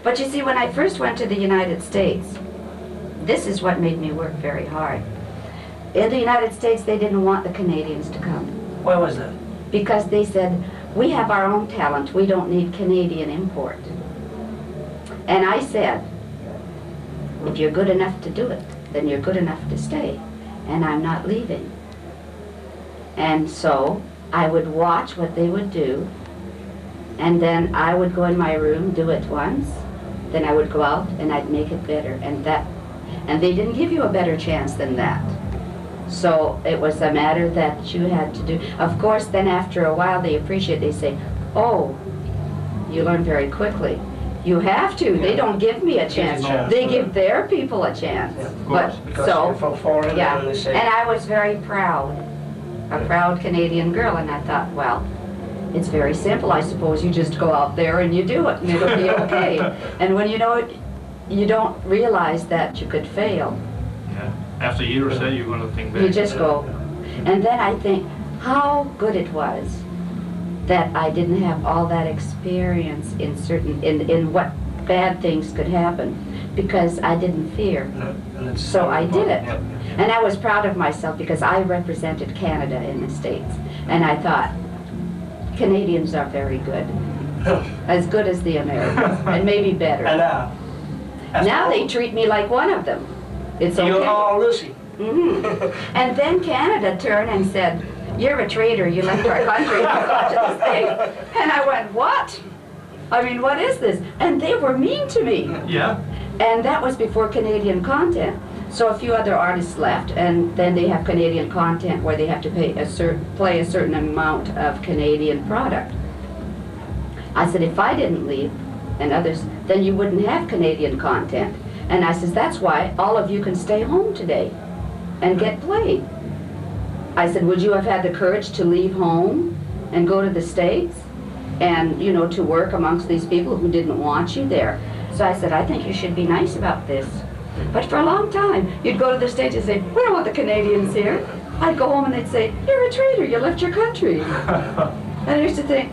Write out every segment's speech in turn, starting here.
But you see, when I first went to the United States, this is what made me work very hard. In the United States, they didn't want the Canadians to come. Why was that? Because they said, we have our own talent, we don't need Canadian import. And I said, if you're good enough to do it, then you're good enough to stay, and I'm not leaving. And so I would watch what they would do, and then I would go in my room, do it once, then I would go out and I'd make it better, and they didn't give you a better chance than that. So it was a matter that you had to do. Of course, then after a while they appreciate, they say, oh, you learn very quickly. You have to. Yeah. They don't give me a chance. They give their people a chance. Yeah, of course, because you're from foreign, yeah. And I was very proud, a proud Canadian girl, and I thought, well, it's very simple. I suppose you just go out there and you do it, and it'll be okay. And when you know it, you don't realize that you could fail. Yeah. After a year or so, you're going to think back. You just go. And then I think how good it was that I didn't have all that experience in what bad things could happen, because I didn't fear. No, so I did it. Yep. And I was proud of myself because I represented Canada in the States. And I thought, Canadians are very good. As good as the Americans, and maybe better. And now they treat me like one of them. It's okay. You're all Lucy. Mm-hmm. And then Canada turned and said, you're a traitor, you left our country and you got to the States. And I went, what? I mean, what is this? And they were mean to me. Yeah. And that was before Canadian content. So a few other artists left, and then they have Canadian content where they have to play a certain amount of Canadian product. I said, if I didn't leave, and others, then you wouldn't have Canadian content. And I said, that's why all of you can stay home today and get played. I said, would you have had the courage to leave home and go to the States and, you know, to work amongst these people who didn't want you there? So I said, I think you should be nice about this. But for a long time, you'd go to the States and say, we don't want the Canadians here. I'd go home and they'd say, you're a traitor, you left your country. And I used to think,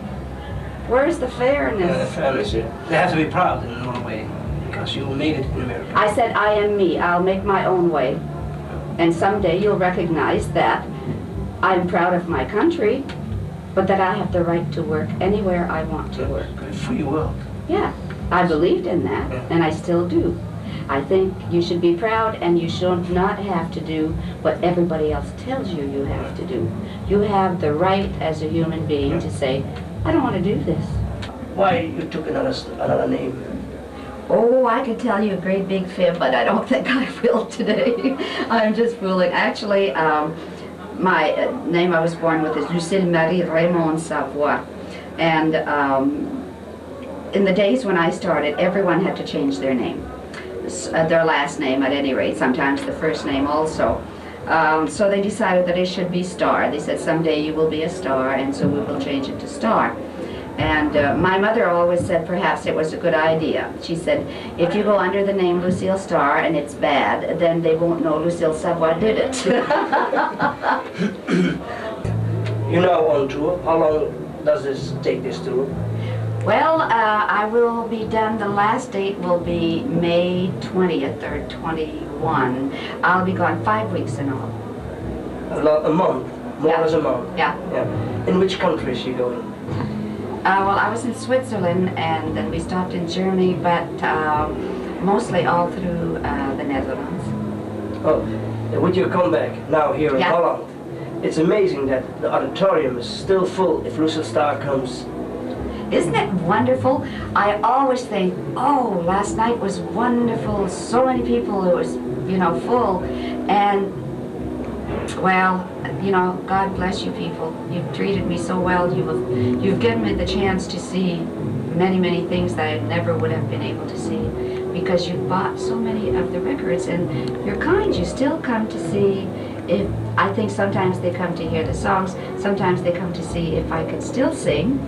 where's the fairness? They have to be proud in one way, because you made it in America. I said, I am me, I'll make my own way. And someday you'll recognize that I'm proud of my country, but that I have the right to work anywhere I want to work. Free world. Yeah, I believed in that, and I still do. I think you should be proud, and you should not have to do what everybody else tells you you have to do. You have the right as a human being to say, I don't want to do this. Why you took another name? Oh, I could tell you a great big fib, but I don't think I will today. I'm just fooling. Actually, my name I was born with is Lucille Marie Raymond Savoie. And in the days when I started, everyone had to change their name. Their last name at any rate, sometimes the first name also. So they decided that it should be Starr. They said, someday you will be a star, and so we will change it to Starr. And my mother always said perhaps it was a good idea. She said, if you go under the name Lucille Starr and it's bad, then they won't know Lucille Savoie did it. You're now on tour. How long does this take, this tour? Well, I will be done. The last date will be May 20th or 21. I'll be gone 5 weeks in all. A month? More or less a month? Yeah. In which countries are you going? Well, I was in Switzerland, and then we stopped in Germany, but mostly all through the Netherlands. Oh, with your comeback now here in Holland, it's amazing that the auditorium is still full if Lucille Starr comes. Isn't it wonderful? I always think, oh, last night was wonderful, so many people, it was, you know, full, and, well, you know, God bless you people. You've treated me so well. You've given me the chance to see many, many things that I never would have been able to see, because you've bought so many of the records, and you're kind. You still come to see if, I think sometimes they come to hear the songs, sometimes they come to see if I could still sing,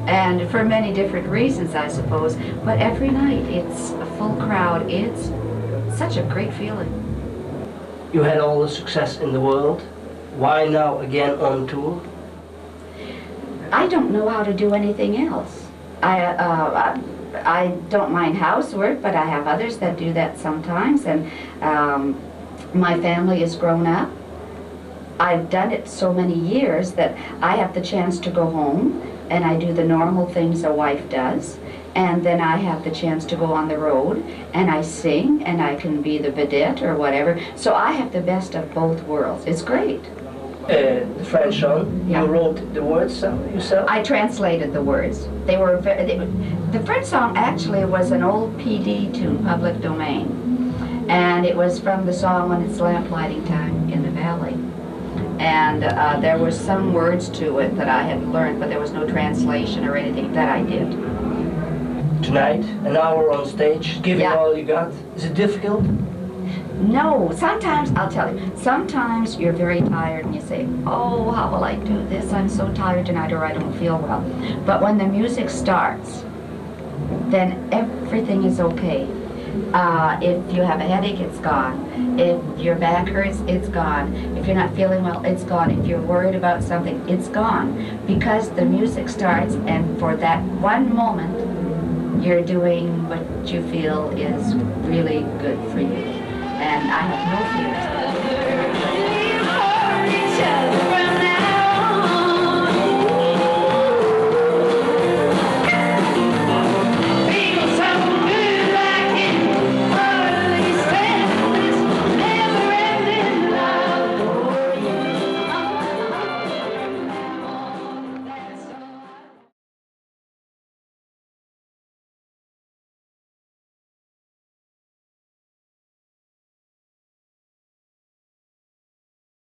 and for many different reasons, I suppose, but every night it's a full crowd. It's such a great feeling. You had all the success in the world. Why now again on tour? I don't know how to do anything else. I don't mind housework, but I have others that do that sometimes, and my family is grown up. I've done it so many years that I have the chance to go home and I do the normal things a wife does, and then I have the chance to go on the road and I sing and I can be the vedette or whatever. So I have the best of both worlds. It's great. The French song, Yeah. you wrote the words yourself? I translated the words. They were the French song actually was an old PD tune, public domain, and it was from the song When It's Lamplighting Time in the Valley. And there were some words to it that I had learned, but there was no translation or anything that I did. Tonight, an hour on stage, giving Yeah. all you got. Is it difficult? No, sometimes, I'll tell you, sometimes you're very tired and you say, oh, how will I do this? I'm so tired tonight, or I don't feel well. But when the music starts, then everything is okay. If you have a headache, it's gone. If your back hurts, it's gone. If you're not feeling well, it's gone. If you're worried about something, it's gone. Because the music starts, and for that one moment, you're doing what you feel is really good for you. And I have no fears.